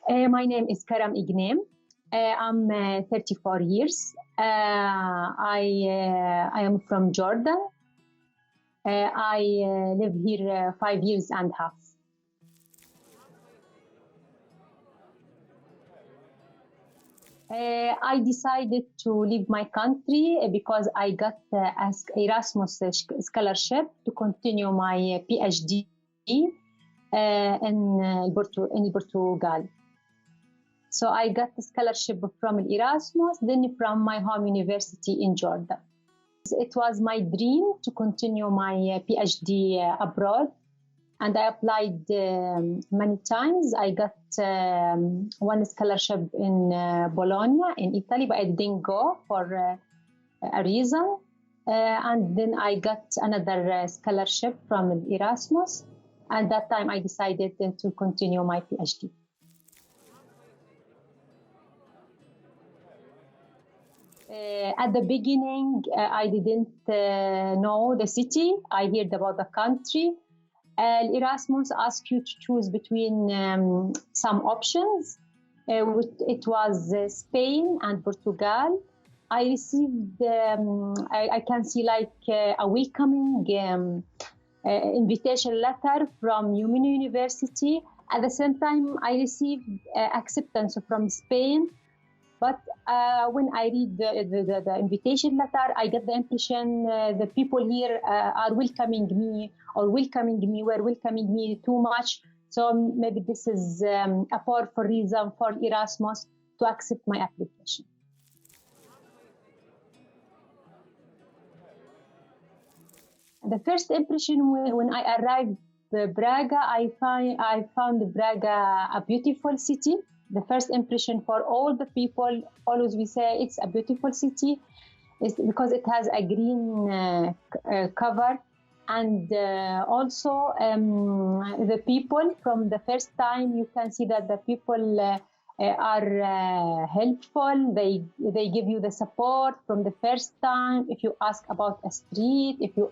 My name is Karam. I'm 34 years. I am from Jordan. I live here 5 years and a half. I decided to leave my country because I got an Erasmus scholarship to continue my PhD in Portugal. So I got the scholarship from Erasmus, then from my home university in Jordan. It was my dream to continue my PhD abroad, and I applied many times. I got one scholarship in Bologna in Italy, but I didn't go for a reason. And then I got another scholarship from Erasmus, and that time I decided to continue my PhD. At the beginning, I didn't know the city. I heard about the country. Erasmus asks you to choose between some options. It was Spain and Portugal. I received, I can see like a welcoming invitation letter from University. At the same time, I received acceptance from Spain. But when I read the invitation letter, I get the impression the people here were welcoming me too much. So maybe this is a powerful reason for Erasmus to accept my application. The first impression when I arrived Braga, I found Braga a beautiful city. The first impression for all the people, always we say it's a beautiful city, is because it has a green cover, and also the people from the first time you can see that the people are helpful. They give you the support from the first time. If you ask about a street, if you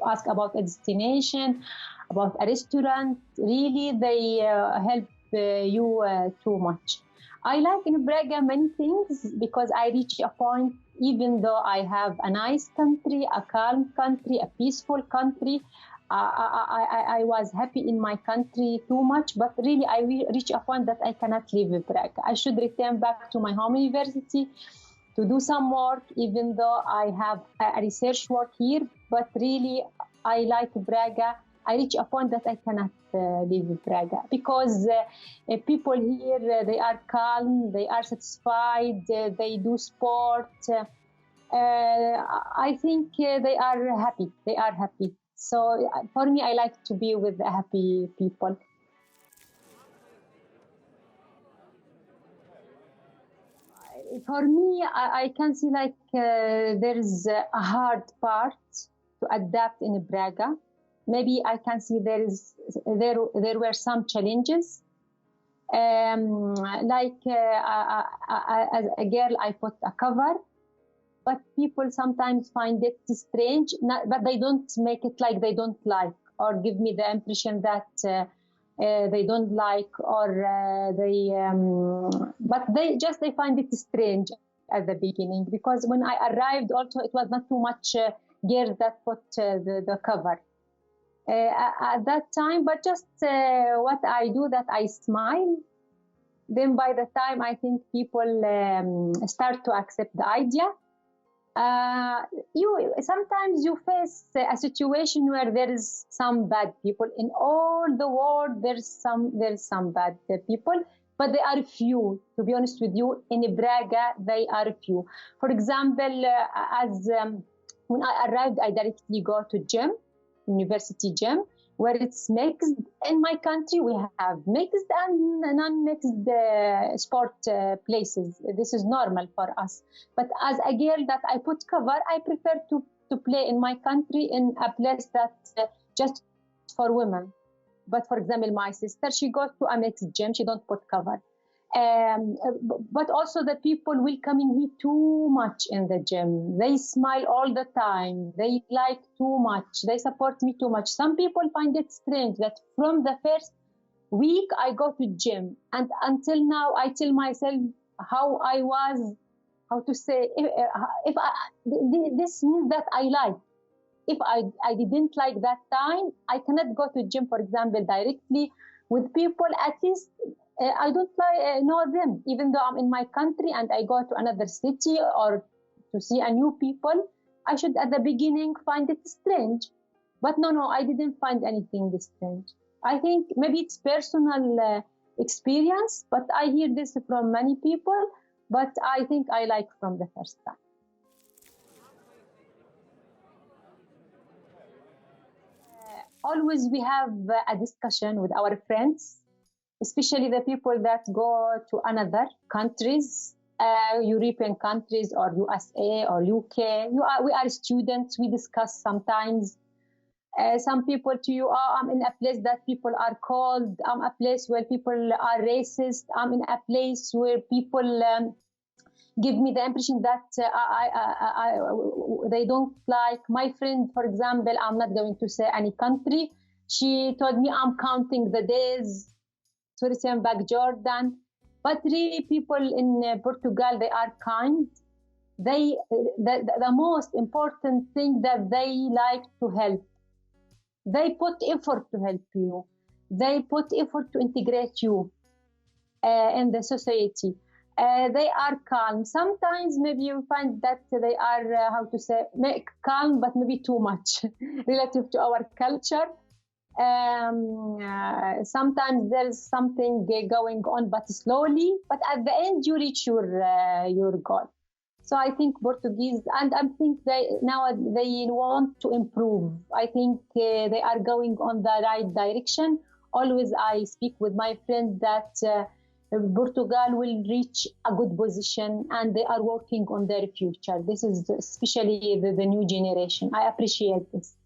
ask about a destination, about a restaurant, really they help you too much. I like in Braga many things because I reach a point, even though I have a nice country, a calm country, a peaceful country, I was happy in my country too much, but really I reach a point that I cannot leave Braga. I should return back to my home university to do some work, even though I have a research work here, but really I like Braga. I reach a point that I cannot leave Braga because people here, they are calm, they are satisfied, they do sport. I think they are happy. So for me, I like to be with happy people. For me, I can see like there is a hard part to adapt in Braga. Maybe I can see there were some challenges. Like as a girl, I put a cover, but people sometimes find it strange. But they don't make it like they don't like, or give me the impression that they don't like, or but they find it strange at the beginning, because when I arrived, also it was not too much girls that put the cover. At that time, but just what I do, that I smile. Then by the time I think people start to accept the idea, sometimes you face a situation where there is some bad people in all the world. There's some bad people, but they are few. To be honest with you, in Braga they are few. For example, when I arrived, I directly go to gym. University gym, where it's mixed. In my country, we have mixed and non-mixed sport places. This is normal for us. But as a girl that I put cover, I prefer to play in my country in a place that's just for women. But for example, my sister, she goes to a mixed gym. She don't put cover. But also the people welcoming me too much in the gym. They smile all the time. They like too much. They support me too much. Some people find it strange that from the first week I go to gym, and until now I tell myself how I was, how to say, if this means that I like. If I didn't like that time, I cannot go to gym, for example, directly with people. At least I don't know them, even though I'm in my country and I go to another city or to see a new people. I should at the beginning find it strange, but no, I didn't find anything strange. I think maybe it's personal experience, but I hear this from many people, but I think I like from the first time. Always we have a discussion with our friends, especially the people that go to another countries, European countries or USA or UK. We are students, we discuss sometimes. Some people to you, oh, I'm in a place that people are cold. I'm a place where people are racist. I'm in a place where people give me the impression that they don't like my friend. For example, I'm not going to say any country. She told me I'm counting the days to return back Jordan. But really, people in Portugal, they are kind. The most important thing that they like to help. They put effort to help you. They put effort to integrate you in the society. They are calm. Sometimes maybe you find that they are, how to say, calm, but maybe too much relative to our culture. Sometimes there's something going on, but slowly. But at the end, you reach your goal. So I think Portuguese, and I think they want to improve. I think they are going on the right direction. Always I speak with my friends that Portugal will reach a good position, and they are working on their future. This is especially the new generation. I appreciate this.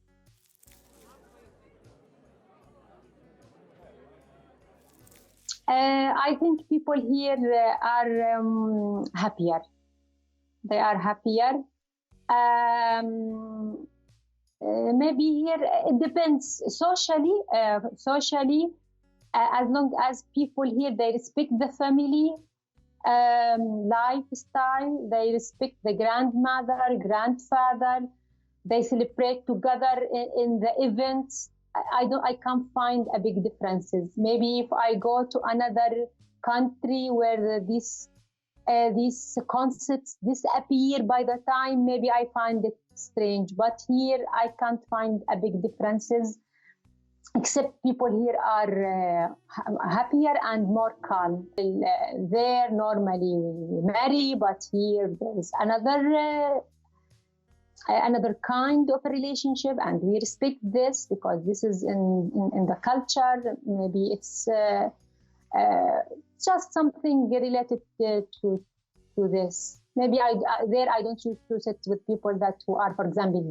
I think people here are happier. They are happier. Maybe here it depends. Socially, as long as people here they respect the family lifestyle, they respect the grandmother, grandfather, they celebrate together in the events. I can't find a big differences. Maybe if I go to another country where these concepts disappear by the time, maybe I find it strange. But here I can't find a big differences, except people here are happier and more calm. There normally we marry, but here there's another kind of a relationship, and we respect this because this is in the culture. Maybe it's just something related to this. Maybe I don't choose to sit with people that who are, for example,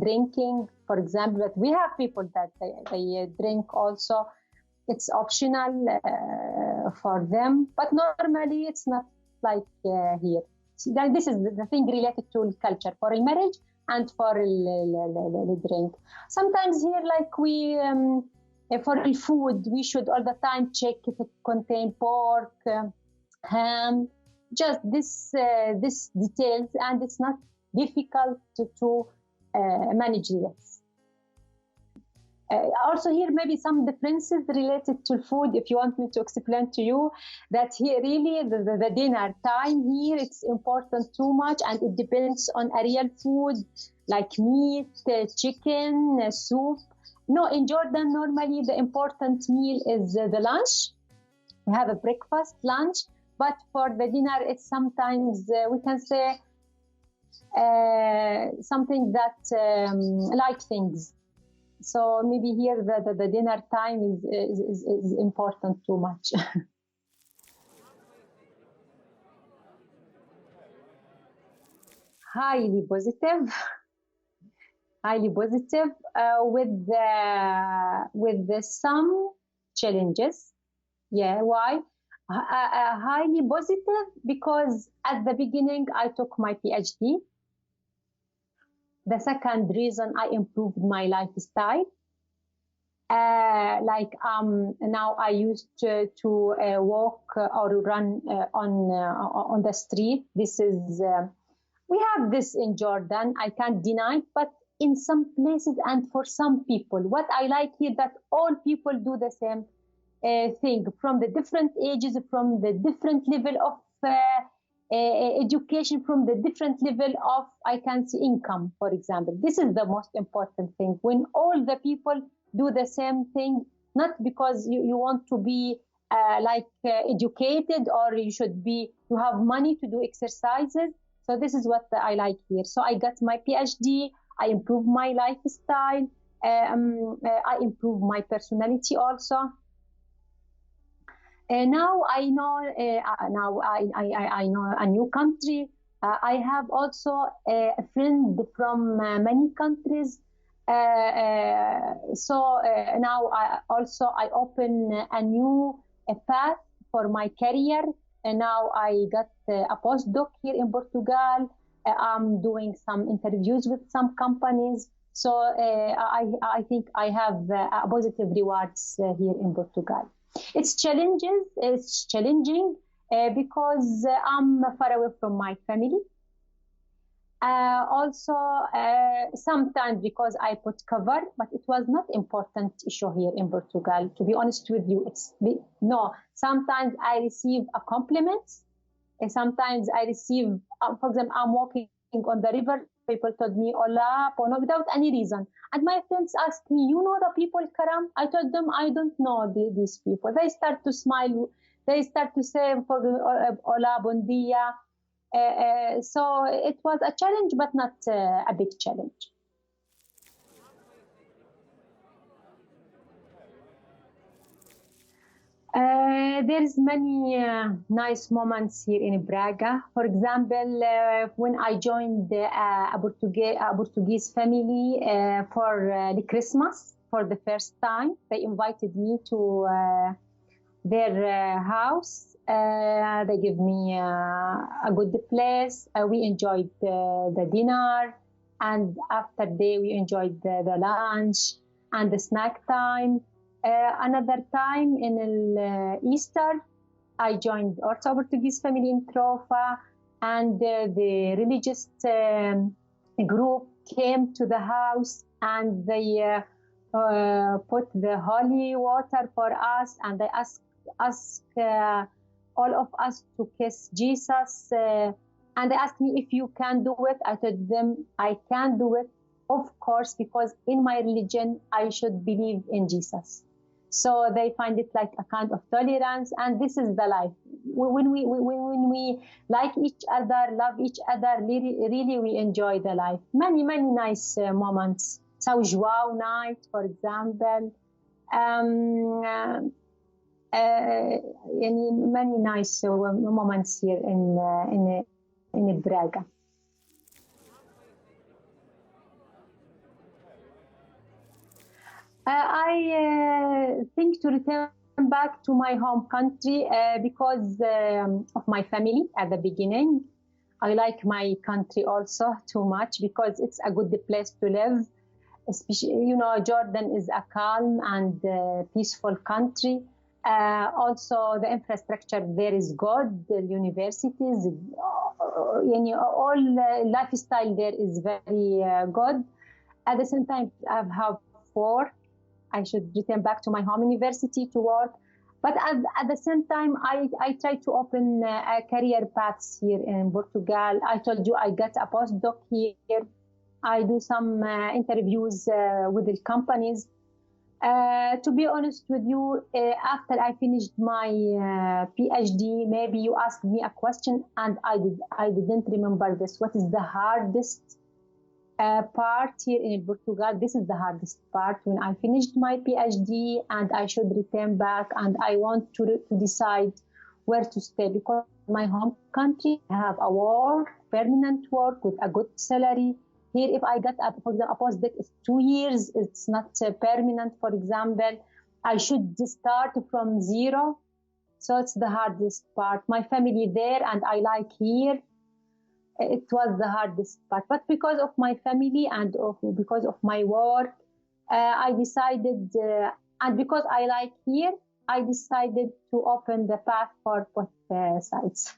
drinking. For example, but we have people that they drink also. It's optional for them, but normally it's not like here. This is the thing related to culture for a marriage and for the drink. Sometimes here, like we for the food, we should all the time check if it contains pork, ham. Just this details, and it's not difficult to manage this. Also here, maybe some differences related to food. If you want me to explain to you that here really the dinner time here, it's important too much, and it depends on a real food like meat, chicken, soup. No, in Jordan normally the important meal is the lunch. We have a breakfast, lunch. But for the dinner, it's sometimes we can say something that light things. So maybe here the dinner time is important too much. Highly positive, highly positive with some challenges. Yeah, why? Highly positive because at the beginning I took my PhD. The second reason, I improved my lifestyle. Now I used to walk or run on the street. This is we have this in Jordan. I can't deny it, but in some places and for some people, what I like here that all people do the same thing from the different ages, from the different level of education, from the different level of I can see income, for example. This is the most important thing when all the people do the same thing, not because you want to be educated or you have money to do exercises. So this is what I like here. So I got my PhD, I improved my lifestyle, I improved my personality also. Now I know I know a new country. I have also a friend from many countries. Now I open a new path for my career. And now I got a postdoc here in Portugal. I'm doing some interviews with some companies. So I think I have positive rewards here in Portugal. It's challenging because I'm far away from my family. Sometimes because I put cover, but it was not important issue here in Portugal. To be honest with you, sometimes I receive a compliment. Sometimes I receive, for example, I'm walking on the river. People told me "Hola, Pono" without any reason, and my friends asked me, "You know the people, Karam?" I told them I don't know these people. They start to smile. They start to say "Hola, bon dia." So it was a challenge, but not a big challenge. There's many nice moments here in Braga. For example, when I joined a Portuguese family for the Christmas for the first time, they invited me to their house. They give me a good place. We enjoyed the dinner, and after day we enjoyed the lunch and the snack time. Another time in Easter, I joined also a Portuguese family in Trofa, and the religious group came to the house and they put the holy water for us, and they asked all of us to kiss Jesus. And they asked me if you can do it. I told them I can do it, of course, because in my religion I should believe in Jesus. So they find it like a kind of tolerance, and this is the life. When we like each other, love each other, really we enjoy the life. Many nice moments. São João night, for example. Many nice moments here in Braga. I think to return back to my home country because of my family at the beginning. I like my country also too much because it's a good place to live. Especially, Jordan is a calm and peaceful country. Also, the infrastructure there is good. The universities, all lifestyle there is very good. At the same time, I have work. I should return back to my home university to work. But at the same time, I try to open career paths here in Portugal. I told you I got a postdoc here. I do some interviews with the companies. To be honest with you, after I finished my PhD, maybe you asked me a question and I didn't remember this. What is the hardest part here in Portugal? This is the hardest part when I finished my PhD and I should return back and I want to decide where to stay, because my home country I have a work, permanent work with a good salary. Here, if I got for example, a postdoc, it's 2 years. It's not permanent, for example. I should start from zero. So it's the hardest part. My family there and I like here. It was the hardest part. But because of my family and because of my work, I decided, and because I like here, I decided to open the path for both sides.